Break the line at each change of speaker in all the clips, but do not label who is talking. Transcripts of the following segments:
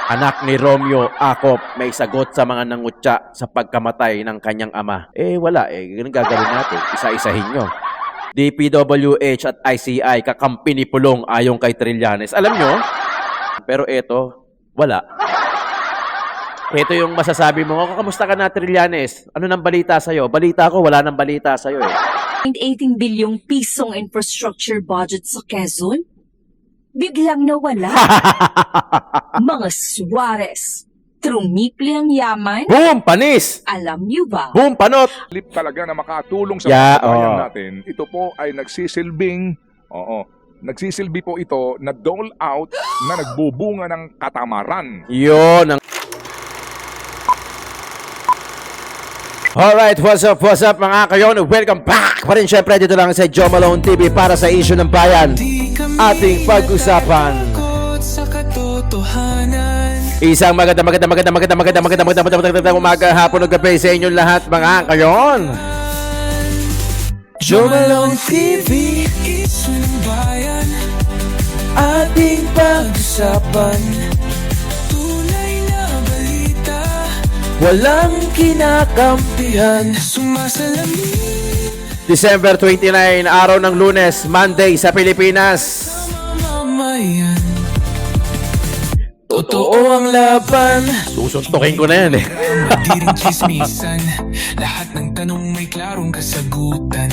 Anak ni Romeo Acop may sagot sa mga nangutya sa pagkamatay ng kanyang ama. Wala Ganun gagawin natin. Isa-isahin nyo. DPWH at ICI kakampi ni Pulong ayon kay Trillanes. Alam nyo? Pero eto, wala. Ito yung masasabi mo, kamusta ka na Trillanes? Ano nang balita sa'yo? Balita ko, wala nang balita sa'yo eh.
18 bilyong pisong infrastructure budget sa Quezon? Biglang nawala. Mga Suarez, trumipli ang yaman?
Boom! Panis!
Alam niyo ba?
Boom! Panot!
Lip talaga na makatulong sa
Yeah,
mga kababayan
oo.
natin. Ito po ay nagsisilbi po ito na dole out na nagbubunga ng katamaran.
Yun ang... Alright, what's up mga kayon? Welcome back pa rin syempre dito lang sa Joe Malone TV para sa issue ng bayan. Ating pag-usapan. Isang magandang umaga, hapon o gabi sa inyong lahat mga kayon. Joe Malone TV,
issue ng bayan, ating pag-usapan. Tunay na balita, walang kinakampihan. Sumasalamin
December 29, araw ng Lunes, Monday sa Pilipinas.
mamamayan. Totoo ang laban,
Susuntukin ko na yan eh.
di rin chismisan. Lahat ng tanong may klarong kasagutan.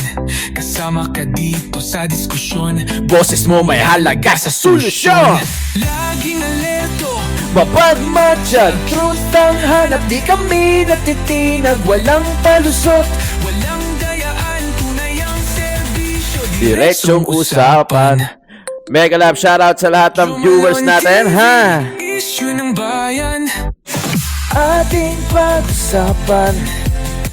Kasama ka dito sa diskusyon.
Boses mo may halaga sa solusyon.
Laging alerto,
Mapagmatsyag,
truth ang hanap. Di kami natitinag, walang palusot, walang dayaan. Tunay ang serbisyo,
diretsong usapan. Mega love shoutout sa lahat ng viewers natin ha.
Issue ng bayan, ating pag-usapan.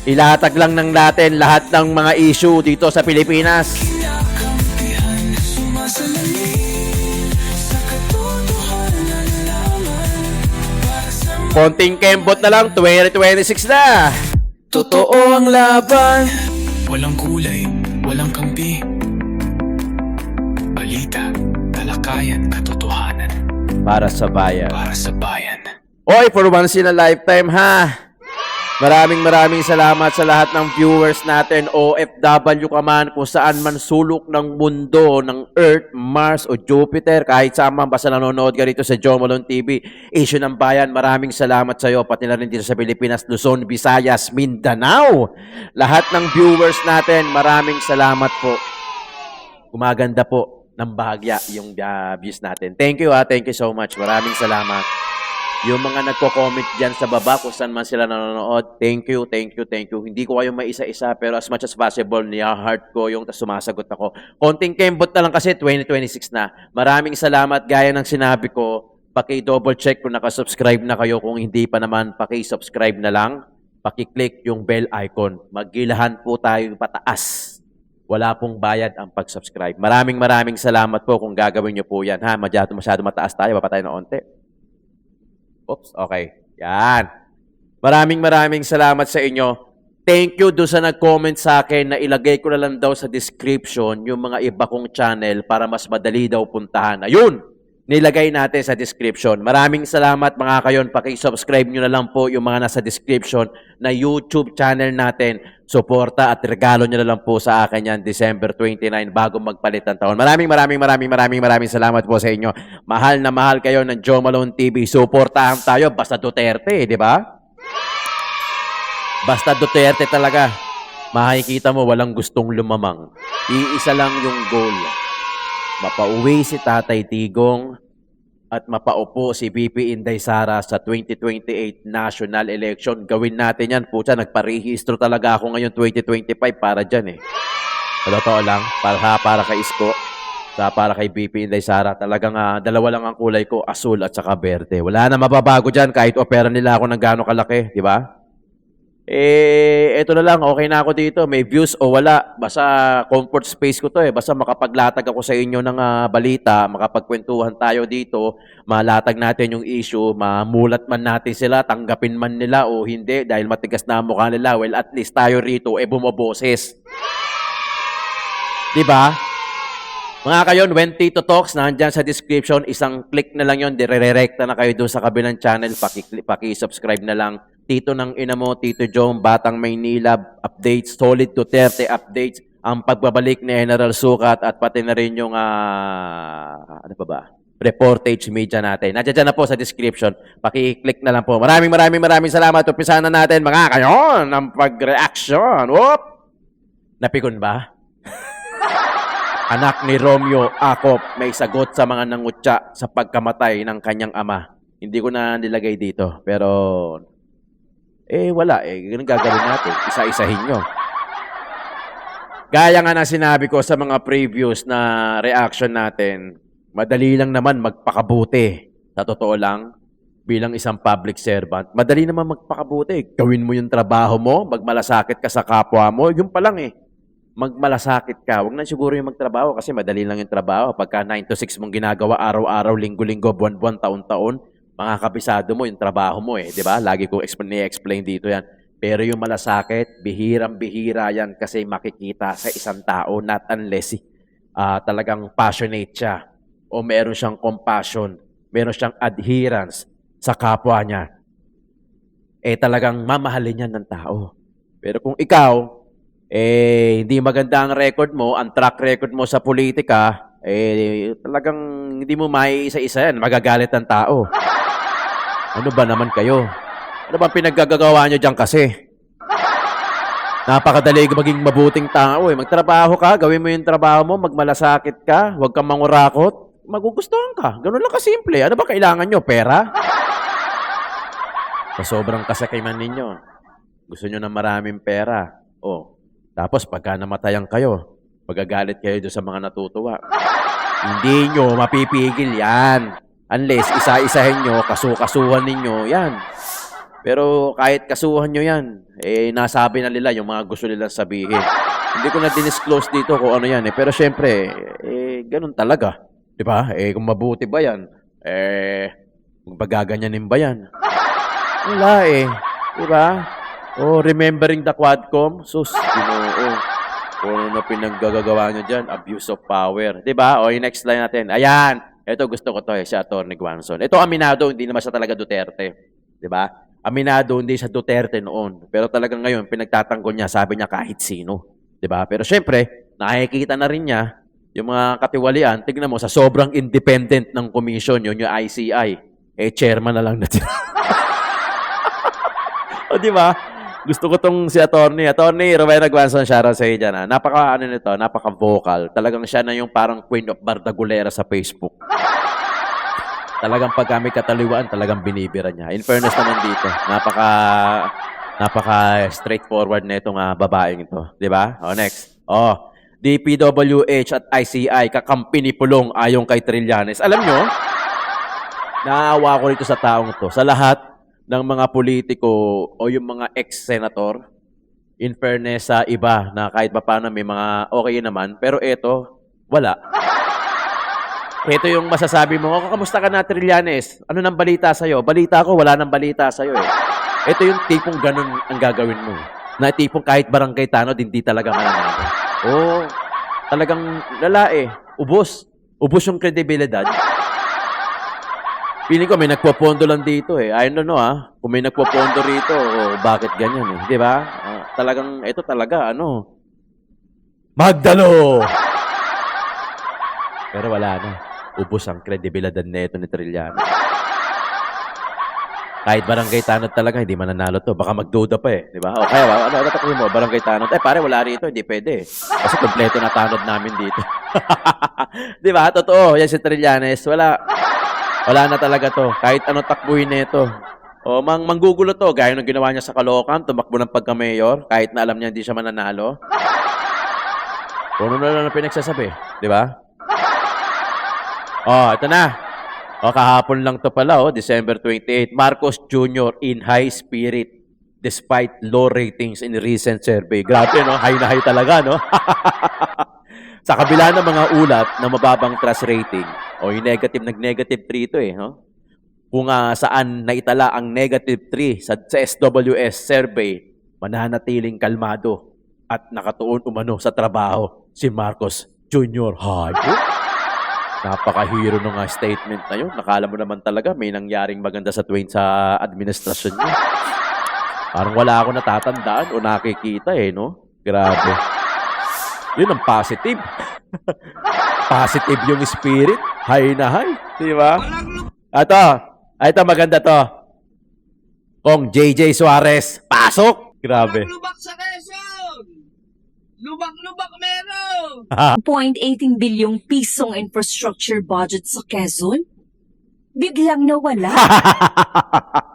Ilatag lang ng natin lahat ng mga issue dito sa Pilipinas.
Kinakampihan, sumasalamin sa katotohanan lamang. Para sa
Konting kembot na lang, 2026 na.
totoo ang laban. Walang kulay, walang kampi. Balita, talakayan, katotohanan.
Para sa bayan.
Para sa bayan.
Oy, for once in a lifetime ha. Maraming salamat sa lahat ng viewers natin, OFW ka man, kung saan man sulok ng mundo, ng Earth, Mars o Jupiter, kahit saan man basta nanonood ka rito sa Joe Malone TV, Issue ng Bayan, maraming salamat sa iyo, pati na rin dito sa Pilipinas, Luzon, Visayas, Mindanao. Lahat ng viewers natin, maraming salamat po. Gumaganda po ng bahagya yung views natin. Thank you thank you so much. Maraming salamat. Yung mga nagko-comment dyan sa baba kung saan man sila nanonood, thank you. Hindi ko kayo maisa-isa pero as much as possible, niya-heart ko yung sumasagot ako. Konting kembot na lang kasi 2026 na. Maraming salamat gaya ng sinabi ko. Paki-double check kung nakasubscribe na kayo. Kung hindi pa naman, paki-subscribe na lang. Paki-click yung bell icon. Maggilahan po tayo pataas. Wala pong bayad ang pag-subscribe. Maraming salamat po kung gagawin nyo po yan. Ha? Masyado mataas tayo. Baba tayo ng onte. Oops, okay. Yan. Maraming salamat sa inyo. Thank you doon sa nag-comment sa akin na ilagay ko na lang daw sa description yung mga iba kong channel para mas madali daw puntahan. Ayun! Nilagay natin sa description. Maraming salamat mga kayon. Paki-subscribe nyo na lang po yung mga nasa description na YouTube channel natin. Suporta at regalo nyo na lang po sa akin yan December 29 bago magpalit ng taon. Maraming salamat po sa inyo. Mahal na mahal kayo ng Joe Malone TV. Suportahan tayo basta Duterte, di ba? Basta Duterte talaga. Makikita mo walang gustong lumamang. Iisa lang yung goal. Mapauwi si Tatay Digong at mapaupo si VP Inday Sara sa 2028 national election. Gawin natin yan. Pucha, nagparehistro talaga ako ngayon 2025 para dyan eh. Sa totoo lang, para kay Isko, para kay VP Inday Sara. Talagang dalawa lang ang kulay ko, asul at saka berde. Wala na mababago dyan kahit opera nila ako ng gaano kalaki, di ba? Eto na lang, okay na ako dito. May views o wala. Basta comfort space ko to eh. Basta makapaglatag ako sa inyo ng balita, makapagkwentuhan tayo dito, malatag natin yung issue, mamulat man natin sila, tanggapin man nila o hindi dahil matigas na ang mukha nila. Well, at least tayo rito bumaboses. Diba? Mga kayon, when Tito Talks, nandyan sa description, isang click na lang yun, dire-recta na kayo doon sa kabilang channel, paki-subscribe na lang. Tito ng ina mo, Tito Jom, Batang Maynila, updates, Solid Duterte updates, ang pagbabalik ni General Sukat at pati na rin yung, ano pa ba? Reportage media natin. Nandiyan na po sa description. Paki-click na lang po. Maraming salamat. Umpisa na natin mga kayon ng pag-reaction. Whoop! Napikon ba? Anak ni Romeo Acop may sagot sa mga nangutya sa pagkamatay ng kanyang ama. Hindi ko na nilagay dito. Pero, wala. Ganun gagawin natin. Isa-isahin nyo. Gaya nga na sinabi ko sa mga previous na reaction natin, madali lang naman magpakabuti. Sa totoo lang, bilang isang public servant, madali naman magpakabuti. Gawin mo yung trabaho mo, magmalasakit ka sa kapwa mo, yun pa lang magmalasakit ka. Huwag na siguro yung magtrabaho kasi madali lang yung trabaho. Pagka 9 to 6 mong ginagawa, araw-araw, linggo-linggo, buwan-buwan, taon-taon, mga kabisado mo yung trabaho mo di ba? Lagi ko ni-explain dito yan. Pero yung malasakit, bihirang-bihira yan kasi makikita sa isang tao, not unless talagang passionate siya o meron siyang compassion, meron siyang adherence sa kapwa niya. Talagang mamahalin yan ng tao. Pero kung ikaw, hindi maganda ang record mo, ang track record mo sa politika, talagang hindi mo maiisa-isa yan, magagalit ang tao. Ano ba naman kayo? Ano ba pinaggagawa nyo dyan kasi? Napakadali maging mabuting tao Magtrabaho ka, gawin mo yung trabaho mo, magmalasakit ka, huwag kang mangurakot, magugustuhan ka. Ganun lang kasimple. Ano ba kailangan nyo? Pera? Sa sobrang kasakiman ninyo, gusto nyo ng maraming pera. Tapos pagka namatayan kayo, magagalit kayo doon sa mga natutuwa. Hindi nyo mapipigil yan. Unless isa-isahin nyo, kasuhan ninyo, yan. Pero kahit kasuhan nyo yan, nasabi na nila yung mga gusto nilang sabihin. Hindi ko na dinisclose dito kung ano yan Pero syempre, ganun talaga. Diba? Kung mabuti ba yan? Kung bagaganyanin ba yan? Wala Diba? Remembering the Quadcom? Sus, Ginoo. Kung ano pinaggagawa nyo dyan, abuse of power. Diba? Yung next line natin. Ayan. Ito gusto ko to si Atty. Guanzon. Ito aminado, hindi naman siya talaga Duterte. Diba? Aminado, hindi siya Duterte noon. Pero talagang ngayon, pinagtatanggol niya, sabi niya kahit sino. Diba? Pero syempre, nakikita na rin niya yung mga katiwalian. Tignan mo, sa sobrang independent ng commission, yun yung ICI. Chairman na lang natin. Diba? Gusto ko tong si Atty. Rowena Guanzon, shoutout sa iyo dyan. Napaka-vocal. Talagang siya na yung parang queen of Bardagulera sa Facebook. Talagang pag kami kataliwaan, talagang binibira niya. In fairness naman dito, napaka straightforward na itong babaeng ito. Diba? Next. DPWH at ICI, kakampi ni Pulong ayong kay Trillanes. Alam nyo, naawa ko rito sa taong to. Sa lahat ng mga politiko o yung mga ex-senator, in fairness sa iba na kahit pa paano may mga okay naman, pero ito, wala. Ito yung masasabi mo, kamusta ka na Trillanes? Ano nang balita sa'yo? Balita ko, wala nang balita sa'yo Ito yung tipong ganun ang gagawin mo. Na tipong kahit barangay tanod, hindi talaga mananalo. Talagang lala Ubos. Ubos yung kredibilidad. Piling ko may nagpopondo lang dito I don't know kung may nagpopondo rito bakit ganyan di ba? Talagang ito talaga Magdalo. Pero wala na. Ubos ang kredibilidad nito ni Trillanes. Kahit barangay tanod talaga hindi mananalo to. Baka magduda pa di ba? O kaya ano tatakbo mo barangay tanod? Pare wala rito, hindi pwede. Kasi kompleto na tanod namin dito. Di ba? Totoo, yan si Trillanes. Wala na talaga to. Kahit ano takbuhin nito. Manggugulo to. Gaya ng ginawa niya sa Caloocan, tumakbo ng pagka-mayor, kahit na alam niya hindi siya mananalo. Puno na lang ang pinagsasabi. Di ba? Ito na. Kahapon lang to pala, December 28. Marcos Jr. in high spirit despite low ratings in recent survey. Grabe, High na high talaga, Sa kabila ng mga ulat na mababang trust rating, yung nag-negative 3 ito Kung saan naitala ang negative 3 sa SWS survey, mananatiling kalmado at nakatuon umano sa trabaho si Marcos Junior Hayo. Napaka-hero ng statement na yun. Nakala mo naman talaga may nangyaring maganda sa administrasyon niya. Parang wala ako natatandaan o nakikita no? Grabe. Yun ang positive. Positive yung spirit. High na high. Di ba? Ito maganda to. Kong JJ Suarez. Pasok! Grabe.
Lubak sa Quezon! Lubak-lubak meron!
0.18 bilyong pisong infrastructure budget sa Quezon? Biglang nawala.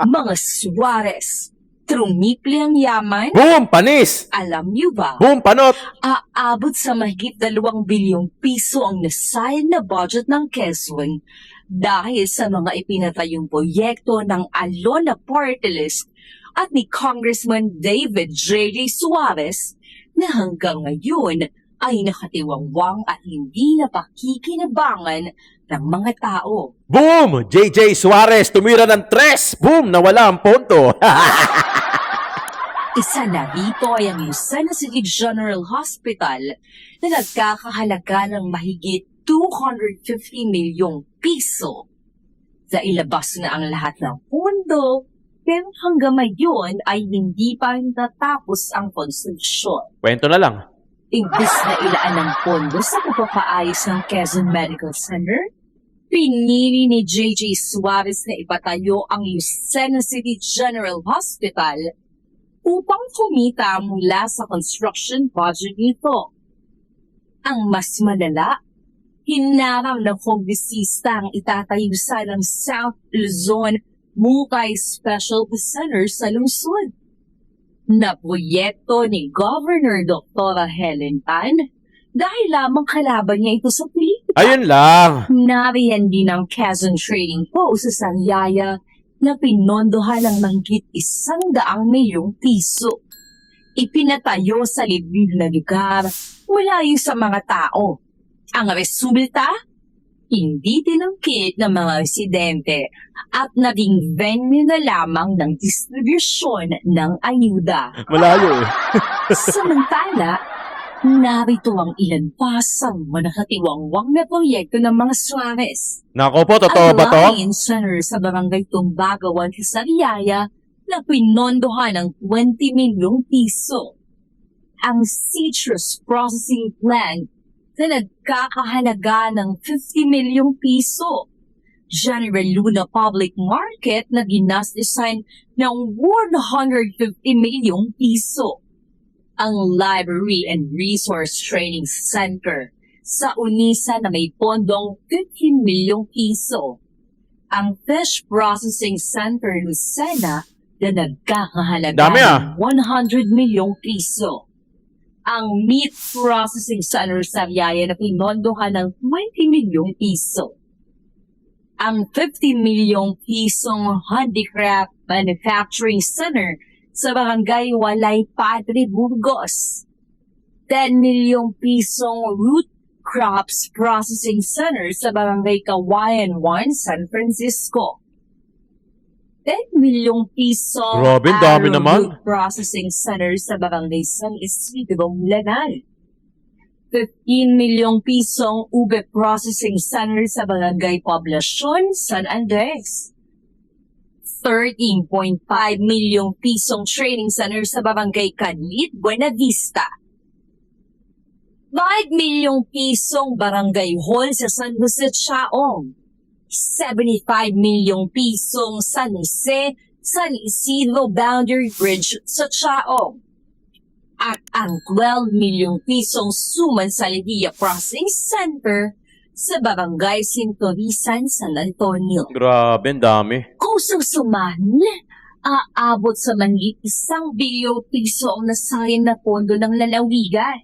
Mga Suarez, trumipli ang yaman?
Boom! Panis!
Alam niyo ba,
Boom! Panot!
aabot sa mahigit 2 bilyong piso ang nasayang na budget ng Quezon dahil sa mga ipinatayong proyekto ng Alona Party List at ni Congressman David J.J. Suarez na hanggang ngayon ay nakatiwangwang at hindi napakikinabangan ng mga tao.
Boom! JJ Suarez tumira ng 3! Boom! Nawala ang ponto.
Isa na rito ay ang Lucena City General Hospital na nagkakahalaga ng mahigit 250 milyong piso. Sa ilabas na ang lahat ng pondo, pero hanggang ngayon ay hindi pa natapos ang konstruksyon.
Kwento na lang.
Imbis na ilaan ng pondo sa pagpapaayos ng Quezon Medical Center, pinili ni J.J. Suarez na ipatayo ang Lucena City General Hospital upang kumita mula sa construction project nito. Ang mas malala, hinarang ng kongresista ang itatayo sa ng South Luzon Multi-Special Center sa lungsod. Na proyekto ni Governor Dr. Helen Tan dahil lamang kalaban niya ito sa politika.
Ayun lang.
Nariyan din ang Quezon Trading Post sa Sariaya na pinondohan ng mahigit 100 milyong piso. Ipinatayo sa liblib na lugar malayo sa mga tao. Ang resulta, hindi tinangkit ng mga residente at naging venue na lamang ng distribusyon ng ayuda.
Malayo
Samantala, narito ang ilan pa sa mga nakatiwangwang na proyekto ng mga Suarez.
Nako po, totoo ba to?
Ang Lion Center sa Barangay Tumbagawan sa Sariaya na pinondohan ng 20 milyong piso. Ang citrus processing plant na nagkakahalaga ng 50 milyong piso. General Luna Public Market na ginastusan ng 150 milyong piso. Ang Library and Resource Training Center sa Unisa na may pondong 15 milyong piso. Ang Fish Processing Center Lucena na nagkakahalaga
Dami,
ng 100 milyong piso. Ang Meat Processing Center sa Sariaya na pinondohan ng 20 milyong piso. Ang 50 milyong pisong Handicraft Manufacturing Center sa Barangay Walay Padre, Burgos. 10 milyong pisong Root Crops Processing Center sa Barangay Kawayan 1, San Francisco. 10 milyong pisong
Grabe, dami naman.
Arrowroot Processing Center sa Barangay San Isidro, Mulanal. 15 milyong pisong ube processing center sa Barangay Poblacion, San Andres. 13.5 milyong pisong training center sa Barangay Canlit, Buena Vista. 5 milyong pisong barangay hall sa San Jose, Chaong. 75 milyong pisong San Jose, San Isidro Boundary Bridge sa Chaong. At ang 12 milyong pisong Suman Salidia Processing Center sa Barangay Sintorisan, San Antonio.
Grabe, ang dami.
Kung susuman, aabot sa mahigit 1 bilyong piso ang nasayang na pondo ng lalawigan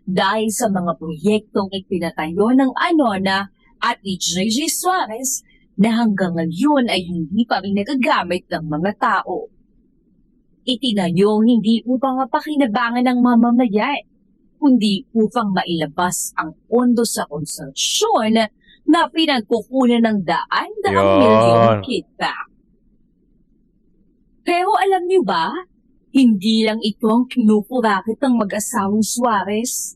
dahil sa mga proyektong ipinatayo ng Anona at ni J.J. Suarez na hanggang ngayon ay hindi pa rin nagagamit ng mga tao. Itinayo hindi upang mapakinabangan ng mamamayan, kundi upang mailabas ang pondo sa konstruksyon na pinagkukunan ng daan-daang
Yan.
milyong kita. Pero alam niyo ba, hindi lang ito ang kinukurakit ng mag-asawang Suarez.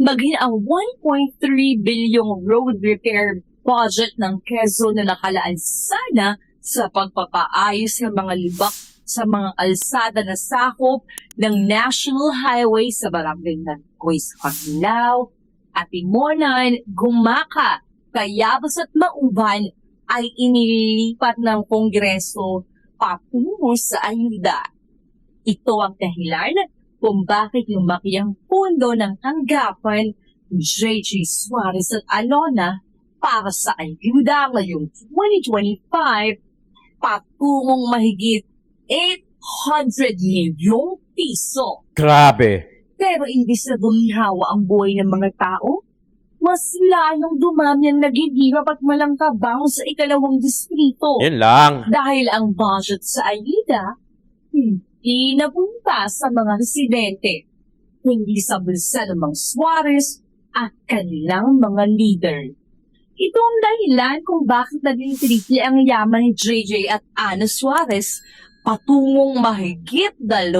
maging ang 1.3 bilyong road repair budget ng Quezon na nakalaan sana sa pagpapaayos ng mga lubak sa mga kalsada na sakop ng National Highway sa barangay ng Cois Canlao at Timonan, Gumaka, Tayabas at Mauban ay inilipat ng Kongreso patungo sa ayuda. Ito ang dahilan kung bakit lumaki ang pondo ng tanggapan ni J.J. Suarez at Alona para sa ayuda ngayong 2025 patungong mahigit 800 milyong piso.
Grabe.
Pero imbis na guminhawa ang buhay ng mga tao, mas lalong dumami ang naghihirap at walang trabaho sa ikalawang distrito.
Yun lang.
Dahil ang budget sa ayuda, hindi napunta sa mga residente, hindi sa bulsa ng mga Suarez at kanilang mga leader. Ito ang dahilan kung bakit naging tricky ang yaman ni JJ at Ana Suarez patungong mahigit 2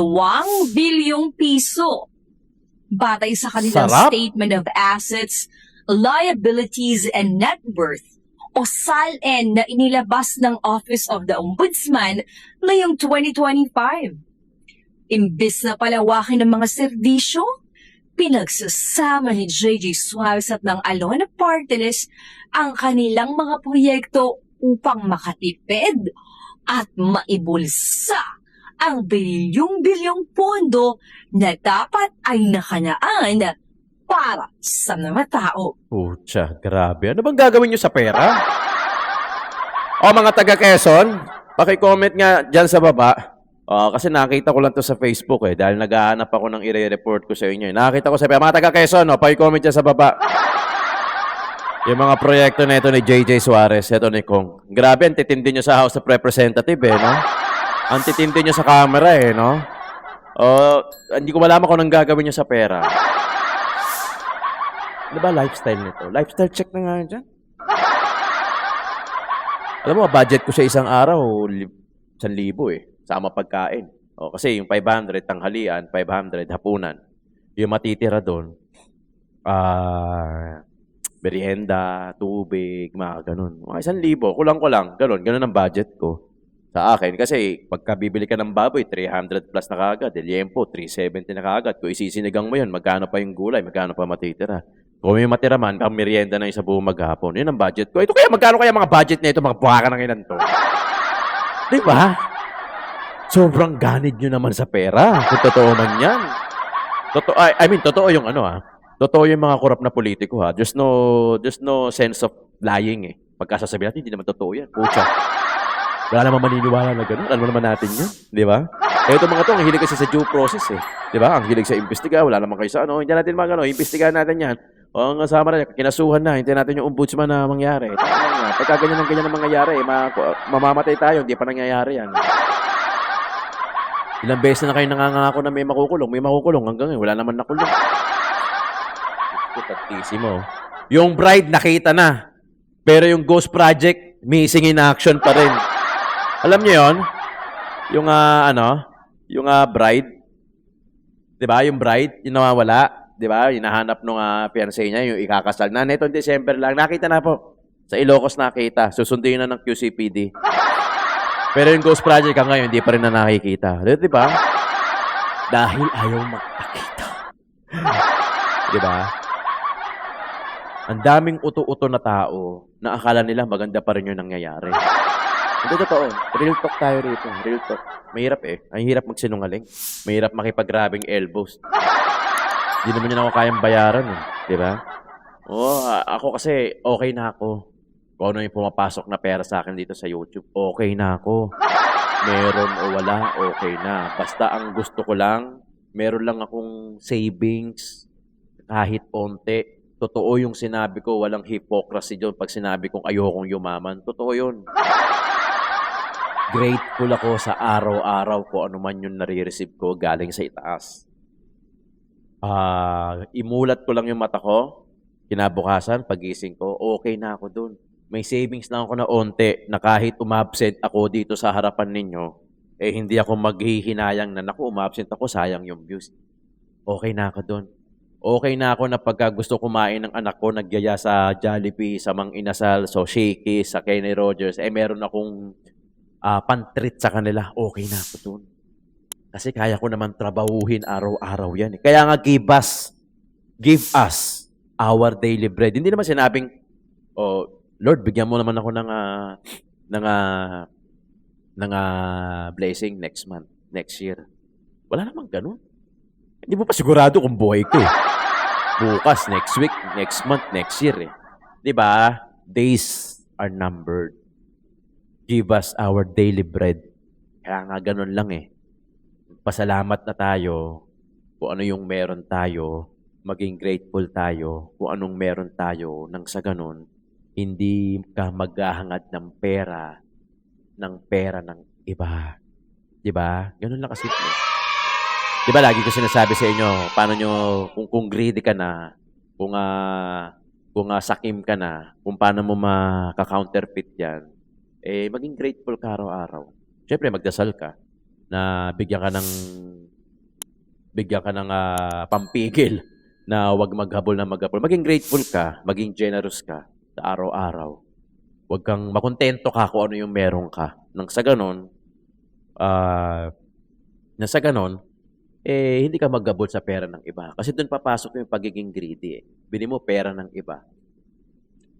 bilyong piso. Batay sa kanilang
Sarap.
Statement of Assets, Liabilities and Net Worth o SALN na inilabas ng Office of the Ombudsman ngayong 2025. Imbis na palawakin ng mga serbisyo, pinagsasama ni J.J. Suarez at ng Alona Parteles ang kanilang mga proyekto upang makatipid at maibulsa ang bilyong-bilyong pondo na dapat ay nakanaan para sa mga tao.
Pucha, grabe. Ano bang gagawin nyo sa pera? O mga taga Quezon, paki-comment nga dyan sa baba. Kasi nakita ko lang to sa Facebook dahil naghahanap ako ng i-report ko sa inyo. Nakita ko sa mga taga Quezon, paki-comment dyan sa baba. Yung mga proyekto na ito ni J.J. Suarez, ito ni Kong. Grabe, ang titindi nyo sa House of Representative, no? Ang titindi nyo sa camera, no? Hindi ko malaman kung anong gagawin nyo sa pera. Ano ba lifestyle nito? Lifestyle check na nga dyan. Alam mo, budget ko sa isang araw, 1,000 sama pagkain. Kasi yung 500 tanghalian, 500 hapunan. Yung matitira doon, merienda, tubig, mga ganun. Mga 1,000, kulang-kulang. Ganun ang budget ko sa akin. Kasi pagka bibili ka ng baboy, 300 plus na kaagad. Liempo, 370 na kaagad. Kung isisinigang mo yun, magkano pa yung gulay, magkano pa matitira. Kung may matira man, pang merienda na yung sa buong maghapon. Yun ang budget ko. Ito kaya, magkano kaya mga budget na ito, mga buhaka ng ilan to? Di ba? Sobrang ganid nyo naman sa pera. Kung totoo man yan. Totoo yung Totoo yung mga korap na politiko ha. There's no sense of lying Pagka sasabihin natin, hindi naman totoo yan. Pucha. Wala naman maniniwala na gano'n. Alam naman natin yun. Di ba? Ito mga to, ang hilig kasi sa due process Di ba? Ang hilig sa imbestiga. Wala naman kayo sa Hindi natin imbestigahan natin yan. Ang kasama na, kinasuhan na. Hintayin natin yung ombudsman na mangyari. Pagka ganyan ang mangyayari, mamamatay tayo. Hindi pa nangyayari yan. Ilang beses na kayo nangangako na may makukulong. May makukulong. Hanggang ngayon, wala naman nakulong. Tatisimo. Yung bride, nakita na. Pero yung ghost project, missing in action pa rin. Alam niyo yon? Yung, yung bride. Diba? Yung bride, yung nawawala. Diba? Hinahanap nung fiancé niya, yung ikakasal na. Netong December lang. Nakita na po. Sa Ilocos nakita. Susundin na ng QCPD. Pero yung ghost project ngayon, hindi pa rin na nakikita. Diba? Dahil ayaw magpakita. Diba? Ang daming uto-uto na tao na akala nila maganda pa rin yung nangyayari. Hindi totoo. Real talk tayo rito. Real talk. Mahirap Ang hirap magsinungaling. Mahirap makipag-grabbing elbows. Hindi naman yun ako kayang bayaran Diba? Ako kasi okay na ako. Kung ano yung pumapasok na pera sa akin dito sa YouTube, okay na ako. Meron o wala, okay na. Basta ang gusto ko lang, meron lang akong savings, kahit onte. Totoo yung sinabi ko, walang hypocrisy doon pag sinabi kong ayokong yumaman. Totoo yun. Grateful ako sa araw-araw ko ano man yung nare-receive ko galing sa itaas. Imulat ko lang yung mata ko, kinabukasan, pagising ko, okay na ako doon. May savings lang ako na onte na kahit umabsent ako dito sa harapan ninyo, hindi ako maghihinayang na naku, umabsent ako, sayang yung views. Okay na ako doon. Okay na ako na pagka gusto kumain ng anak ko, nagyaya sa Jollibee, sa Mang Inasal, so Shakey's, sa Kenny Rogers, meron akong pantrit sa kanila. Okay na ako dun. Kasi kaya ko naman trabahuhin araw-araw yan. Kaya nga give us our daily bread. Hindi naman sinabing, oh, Lord, bigyan mo naman ako ng blessing next month, next year. Wala namang ganun. Hindi mo pa sigurado kung buhay ko. Bukas, next week, next month, next year. Di ba? Days are numbered. Give us our daily bread. Kaya nga ganun lang Pasalamat na tayo kung ano yung meron tayo. Maging grateful tayo kung anong meron tayo. Nang sa ganun, hindi ka maghahangad ng pera ng iba. Di ba? Ganun lang kasi. Di ba lagi ko sinasabi sa inyo, paano nyo, kung greedy ka na, kung sakim ka na, kung paano mo maka-counterfeit yan, maging grateful ka araw-araw. Siyempre, magdasal ka na bigyan ka ng pampigil na huwag maghabol. Maging grateful ka, maging generous ka sa araw-araw. Huwag kang makontento ka kung ano yung meron ka. Nang sa ganon, hindi ka maggabol sa pera ng iba. Kasi doon papasok yung pagiging greedy. Bili mo pera ng iba.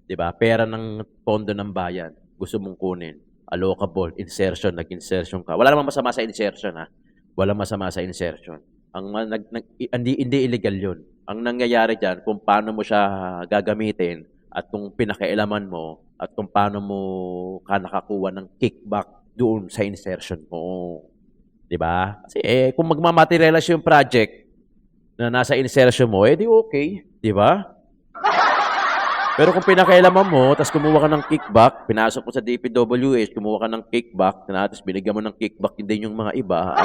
Diba? Pera ng pondo ng bayan. Gusto mong kunin. Allocable, insertion, nag-insertion ka. Wala namang masama sa insertion, ha? Walang masama sa insertion. Hindi illegal yun. Ang nangyayari dyan, kung paano mo siya gagamitin at kung pinakailaman mo at kung paano mo ka nakakuha ng kickback doon sa insertion mo. Diba? Kasi kung magmamaterialize yung project na nasa insertion mo, di okay. Diba? Pero kung pinakailaman mo, tapos kumuha ka ng kickback, pinasok mo sa DPWH, kumuha ka ng kickback, tapos binigyan mo ng kickback din yung mga iba,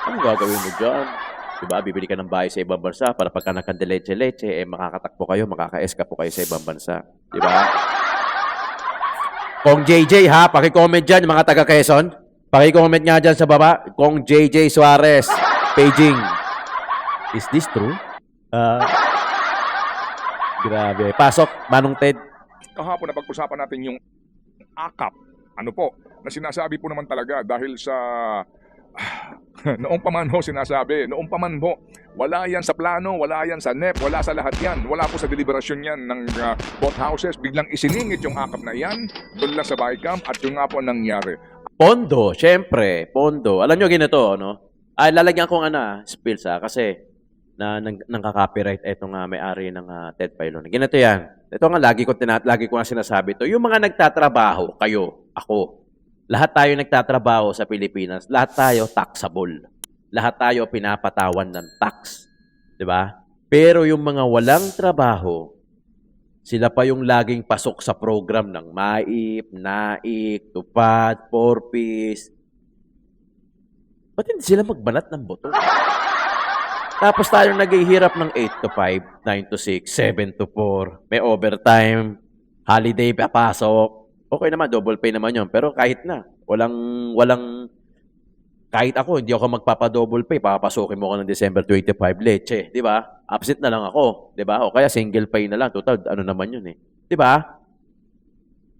anong gagawin mo dyan? Diba? Bibili ka ng bahay sa ibang bansa para pagka nakandeleche-leche, makakatakbo kayo, makaka-escape po kayo sa ibang bansa. Diba? Kong JJ, ha? Pakicomment dyan, mga taga-Quezon. Pakicomment nga dyan sa baba. Kong JJ Suarez. Paging. Is this true? Grabe. Pasok, Manong Ted.
Kahapon na pag-usapan natin yung akap. Ano po? Na sinasabi po naman talaga dahil sa noong paman ho sinasabi, noong paman ho, wala yan sa plano, wala yan sa NEP, wala sa lahat yan. Wala po sa deliberasyon yan ng both houses. Biglang isiningit yung akap na yan doon lang sa BICAM at yung nga po nangyari.
Pondo, syempre, pondo. Alam nyo ganito, no? Lalagyan ko spills kasi nang-copyright ito nga may-ari ng Ted Filon. Ganito yan. Ito nga lagi ko nga sinasabi to. Yung mga nagtatrabaho, kayo, ako, lahat tayo nagtatrabaho sa Pilipinas, lahat tayo taxable. Lahat tayo pinapatawan ng tax. 'Di ba? Pero yung mga walang trabaho, sila pa yung laging pasok sa program ng MAIP, NAIC, TUPAD, 4Ps. Ba't hindi sila magbanat ng boto? Tapos tayo naghihirap ng 8 to 5, 9 to 6, 7 to 4, may overtime, holiday papasok. Okay naman, double pay naman yun. Pero kahit na, kahit ako, hindi ako magpapa-double pay, papapasukin mo ako ng December 25 leche, di ba? Absent na lang ako, di ba? O kaya single pay na lang, total, ano naman yun di ba?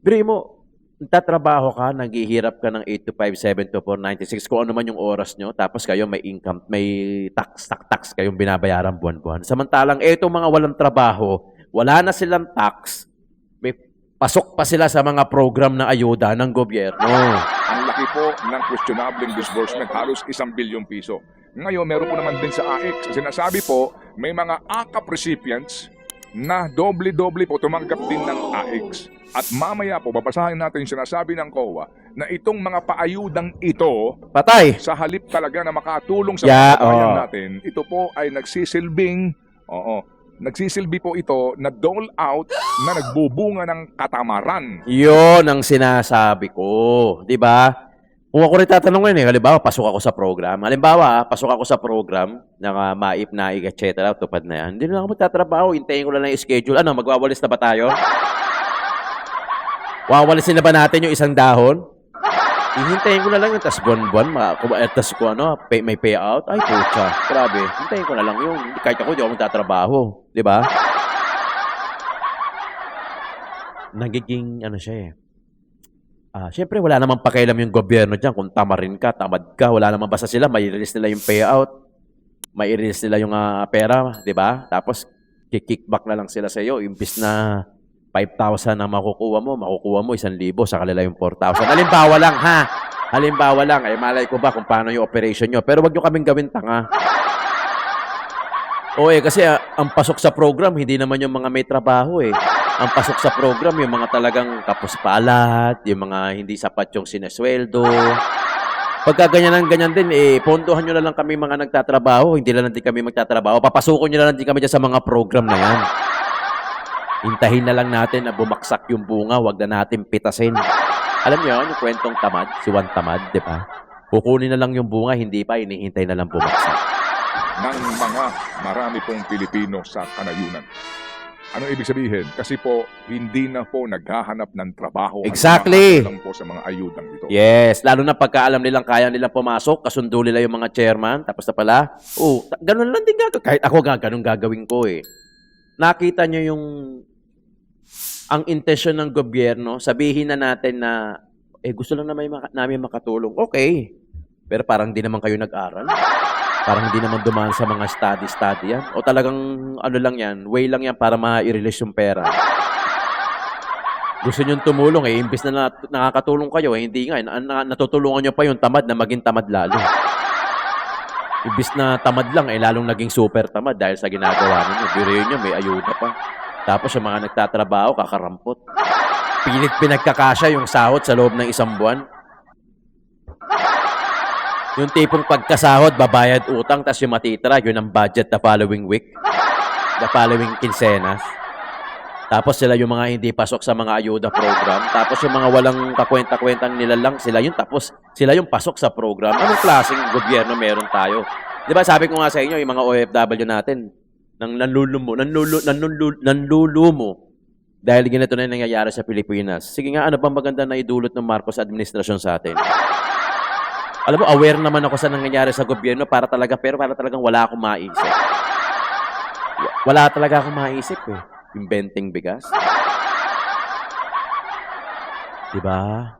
Biri mo, tatrabaho ka, naghihirap ka ng 8 to 5, 7 to 4, 96, kung ano man yung oras nyo, tapos kayo may income, may tax kayong binabayaran buwan-buwan. Samantalang, etong mga walang trabaho, wala na silang tax, may pasok pa sila sa mga program na ayuda ng gobyerno.
Ang laki po ng questionable disbursement, halos 1 bilyong piso. Ngayon, meron po naman din sa AIC. Sinasabi po, may mga AKAP recipients na doble-doble po tumanggap din ng AIC. At mamaya po, babasahin natin yung sinasabi ng COA na itong mga paayudang ito,
Patay!
sa halip talaga na makatulong sa mga kabayan natin, ito po ay nagsisilbi po ito na dole out na nagbubunga ng katamaran.
Yun ang sinasabi ko. Di ba? Kung ako rin tatanungin halimbawa, pasok ako sa program. Halimbawa, pasok ako sa program ng MAIP, NAIC, etc. Tupad na yan. Hindi na ako magtatrabaho. Hintayin ko lang yung schedule. Ano, magwawalis na ba tayo? Wawalisin na ba natin yung isang dahon? Hihintayin ko na lang yun, tas buwan-buwan, tas ko may payout. Ay, pucha, grabe. Hintayin ko na lang yun. Kahit ako, di ako magtatrabaho. Di ba? Nagiging, siya eh. Siyempre, wala namang pakialam yung gobyerno dyan. Kung tamarin ka, tamad ka, wala namang basta sila. May release nila yung payout. May release nila yung pera, di ba? Tapos, kickback na lang sila sa iyo. Imbis na 5,000 na makukuha mo 1,000, sa kanila yung 4,000. Halimbawa lang, ha? Halimbawa lang, malay ko ba kung paano yung operation nyo. Pero wag nyo kaming gawin tanga. Kasi ang pasok sa program, hindi naman yung mga may trabaho eh. Ang pasok sa program, yung mga talagang kapos palat, yung mga hindi sapat yung sinesweldo. Pagka ganyan din, pondohan nyo na lang kami mga nagtatrabaho, hindi na lang din kami magtatrabaho. Papasukin nyo na lang din kami dyan sa mga program na yan. Hintahin na lang natin na bumaksak yung bunga, wag na natin pitasin. Alam niyo yung kwentong tamad, si Juan Tamad, di ba? Kukunin na lang yung bunga, hindi pa, hinihintay na lang bumaksak.
Ng mga marami pong Pilipino sa kanayunan. Ano ibig sabihin? Kasi po, hindi na po naghahanap ng trabaho.
Exactly.
Lang po sa mga ayudang ito.
Yes, lalo na pagka alam nilang kaya nilang pumasok, kasundo nila yung mga chairman, tapos na pala, ganun lang din gagawin. Kahit ako ganun gagawin ko eh. Nakita niyo yung ang intensyon ng gobyerno, sabihin na natin na, gusto lang namin makatulong. Okay. Pero parang di naman kayo nag-aral. Parang di naman dumaan sa mga study yan. O talagang, lang yan, way lang yan para ma-release yung pera. Gusto nyo tumulong imbis na nakakatulong kayo, hindi nga, natutulungan nyo pa yung tamad na maging tamad lalo. Imbis na tamad lang, lalong naging super tamad dahil sa ginagawa ninyo. Biruin nyo, may ayuda pa. Tapos yung mga nagtatrabaho, kakarampot. Pinagkakasya yung sahod sa loob ng 1 buwan. Yung tipong pagkasahod, babayad utang, tas yung matitira, yun ang budget the following week. The following kinsenas. Tapos sila yung mga hindi pasok sa mga ayuda program. Tapos yung mga walang kakwenta-kwentang nila lang, sila yung pasok sa program. Anong klaseng gobyerno meron tayo? Di ba sabi ko nga sa inyo, yung mga OFW natin, nanlulumo dahil ganito na yung nangyayari sa Pilipinas. Sige nga, ano bang maganda na idulot ng Marcos administrasyon sa atin? Alam mo, aware naman ako sa nangyayari sa gobyerno pero para talagang wala akong maisip. Wala talaga akong maisip eh. Inventing bigas. Diba?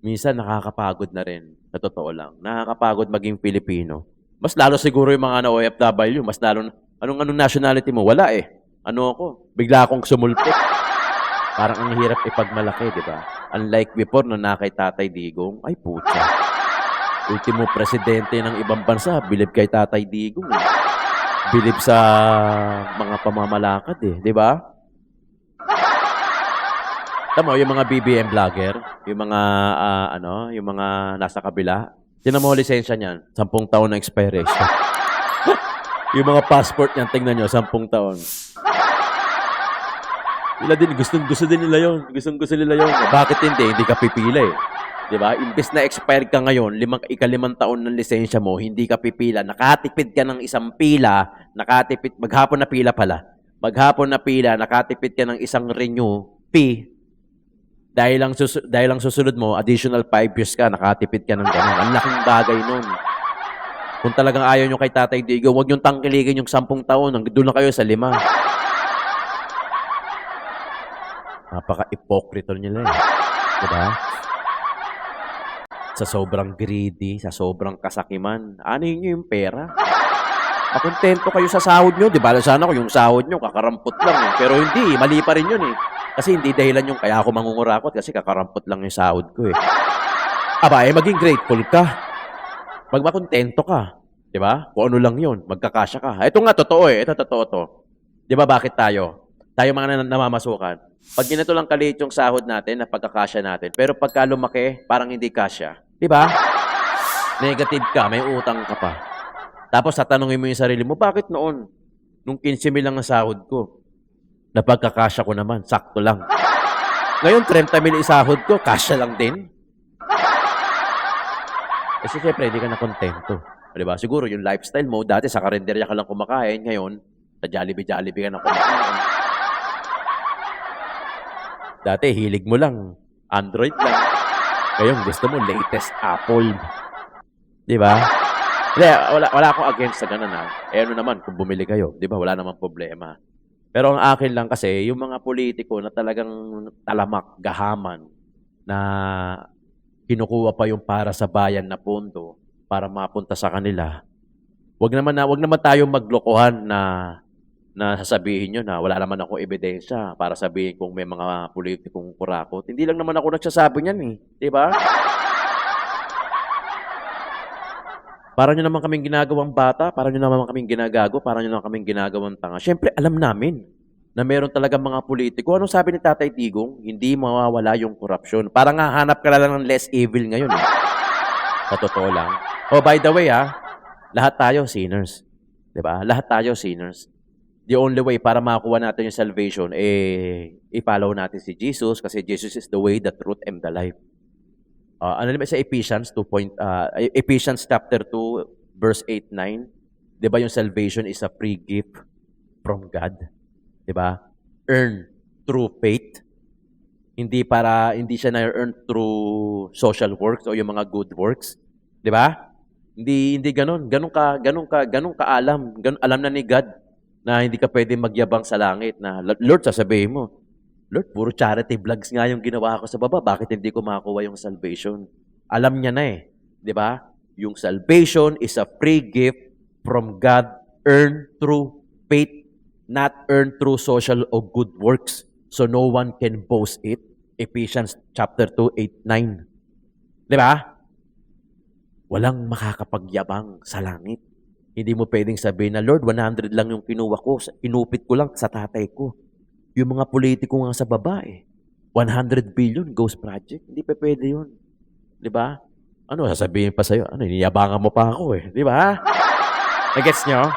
Minsan nakakapagod na rin. Sa totoo lang. Nakakapagod maging Pilipino. Mas lalo siguro yung mga OFW. Mas lalo, anong nationality mo? Wala eh. Ano ako? Bigla akong sumulpot. Parang ang hirap ipagmalaki, di ba? Unlike before, nung nakay Tatay Digong, ay putya. Ultimo presidente ng ibang bansa, bilib kay Tatay Digong. Bilib sa mga pamamalakad eh, di ba? Tama, yung mga BBM vlogger, yung mga yung mga nasa kabila, tinan mo lisensya niyan, 10 taon na expiration. Yung mga passport niyan, tingnan nyo, 10 taon. Sila din, gusto din nila yun. Gusto nila yun. Bakit hindi ka pipila eh. Diba? Imbes na expired ka ngayon, 5 taon ng lisensya mo, hindi ka pipila, nakatipid ka ng 1 pila, maghapon na pila pala. Maghapon na pila, nakatipid ka ng 1 renew fee. Dahil lang susunod mo, additional 5 years ka, nakatipid ka ng gano'n. Ang laking bagay nun. Kung talagang ayaw nyo kay Tatay Digong, huwag nyo tangkiligin yung 10 taon, doon na kayo sa 5. Napaka-ipokrito nila eh. Diba? Sa sobrang greedy, sa sobrang kasakiman, anin nyo yung pera? Makontento kayo sa sahod nyo. Di ba? Sana ko yung sahod nyo, kakarampot lang eh. Pero hindi, mali pa rin yun eh. Kasi hindi dahilan yung kaya ako mangungurakot kasi kakarampot lang yung sahod ko eh. Maging grateful ka. Magmakontento ka. Di ba? Kung ano lang yun, magkakasya ka. Ito nga, totoo eh. Ito, totoo to. Di ba, bakit tayo? Tayo mga namamasukan. Pag ginito lang kaliit yung sahod natin, na pagkakasya natin. Pero pagka lumaki, parang hindi kasya. Di ba? Negative ka, may utang ka pa. Tapos tatanungin mo yung sarili mo, bakit noon? Nung 15,000 lang ang sahod ko, na pagkakasya ko naman, sakto lang. Ngayon, 30,000 isahod ko, kasya lang din. Kasi syempre, hindi ka na kontento. Diba? Siguro yung lifestyle mo, dati sa karinderya ka lang kumakain, ngayon, sa Jollibee ka na kumakain. Dati, hilig mo lang, Android lang. Ngayon, gusto mo latest Apple. Di ba? Hindi, wala akong against sa ganun ha. Eh ano naman, kung bumili kayo, di ba, wala namang problema. Pero ang akin lang kasi, yung mga politiko na talagang talamak, gahaman, na kinukuha pa yung para sa bayan na pondo para mapunta sa kanila, wag naman tayo maglokohan na sasabihin nyo na wala naman akong ebidensya para sabihin kung may mga politikong kurakot. Hindi lang naman ako nagsasabi niyan eh. Di ba? Para nyo naman kaming ginagawang bata, para nyo naman kaming ginagago, para nyo naman kaming ginagawang tanga. Siyempre, alam namin na meron talaga mga politiko. Anong sabi ni Tatay Digong? Hindi mawawala yung korupsyon. Parang hahanap ka lang ng less evil ngayon. Eh. Sa totoo lang. Oh, by the way lahat tayo sinners. 'Di ba? Lahat tayo sinners. The only way para makakuha natin yung salvation, i-follow natin si Jesus kasi Jesus is the way, the truth, and the life. Ano naman sa Ephesians Ephesians chapter 2, verse 8-9. 'Di ba yung salvation is a free gift from God? 'Di ba? Earn through faith. Hindi siya na-earn through social works o yung mga good works. 'Di ba? Hindi ganoon. Ganun ka alam na ni God na hindi ka pwedeng magyabang sa langit na Lord, sasabihin mo, Lord, puro charity vlogs nga yung ginawa ko sa baba. Bakit hindi ko makakuha yung salvation? Alam niya na eh. 'Di ba? Yung salvation is a free gift from God earned through faith, not earned through social or good works. So no one can boast it. Ephesians chapter 2, 8, 9. 'Di ba? Walang makakapagyabang sa langit. Hindi mo pwedeng sabihin na, Lord, 100 lang yung kinuha ko. Inupit ko lang sa tatay ko. Yung mga politiko nga sa baba 100 billion ghost project. Hindi pa pwede yun. Di ba? Ano, sasabihin pa sa'yo? Ano, iniyabangan mo pa ako Di ba? Nagets nyo?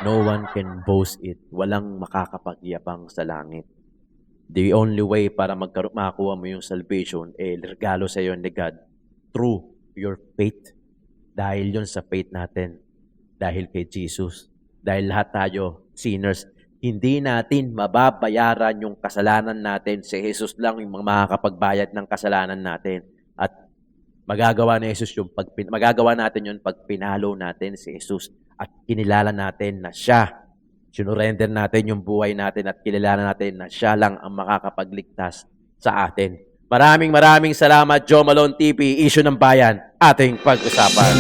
No one can boast it. Walang makakapagyabang sa langit. The only way para makakuha mo yung salvation, regalo sa'yo ni God through your faith. Dahil yun sa faith natin. Dahil kay Jesus. Dahil lahat tayo, sinners, hindi natin mababayaran yung kasalanan natin. Si Jesus lang yung makakapagbayad ng kasalanan natin. At magagawa ni Jesus magagawa natin yun pag pinalo natin si Jesus. At kinilala natin na siya. Sinurrender natin yung buhay natin at kilala natin na siya lang ang makakapagligtas sa atin. Maraming salamat, Joe Malone TV, Issue ng Bayan, ating pag-usapan.